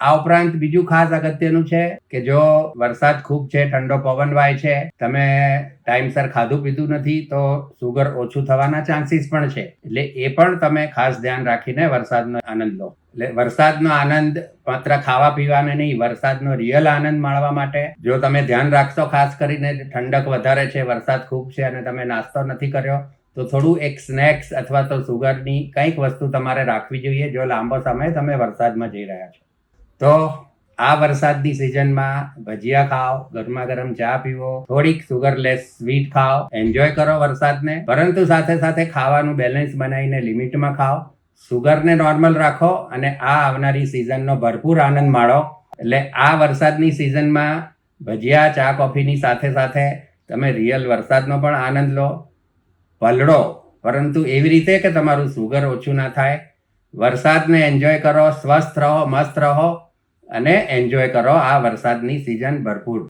આ ઉપરાંત બીજું ખાસ અગત્યનું છે કે જો વરસાદ ખૂબ છે, ઠંડો પવન વાય છે, તમે ટાઈમસર ખાધું પીધું નથી તો સુગર ઓછું થવાના ચાન્સીસ પણ છે. એટલે એ પણ તમે ખાસ ધ્યાન રાખીને વરસાદનો આનંદ લો. એટલે વરસાદનો આનંદ માત્ર ખાવા પીવાને નહીં, વરસાદનો રિયલ આનંદ માણવા માટે જો તમે ધ્યાન રાખશો, ખાસ કરીને ઠંડક વધારે છે, વરસાદ ખૂબ છે અને તમે નાસ્તો નથી કર્યો તો થોડું એક સ્નેક્સ અથવા તો સુગરની કંઈક વસ્તુ તમારે રાખવી જોઈએ જો લાંબો સમય તમે વરસાદમાં જઈ રહ્યા છો. તો આ વરસાદની સિઝનમાં ભજીયા ખાઓ, ગરમા ગરમ ચા પીવો, થોડીક સુગરલેસ સ્વીટ ખાઓ, એન્જોય કરો વરસાદને, પરંતુ સાથે સાથે ખાવાનું બેલેન્સ બનાવીને લિમિટમાં ખાઓ, સુગરને નોર્મલ રાખો અને આ આવનારી સિઝનનો ભરપૂર આનંદ માણો. એટલે આ વરસાદની સિઝનમાં ભજીયા, ચા, કોફીની સાથે સાથે તમે રિયલ વરસાદનો પણ આનંદ લો. પલળો, પરંતુ એવી રીતે કે તમારું સુગર ઓછું ના થાય. વરસાદને એન્જોય કરો, સ્વસ્થ રહો, મસ્ત રહો અને એન્જોય કરો આ વરસાદની સિઝન ભરપૂર.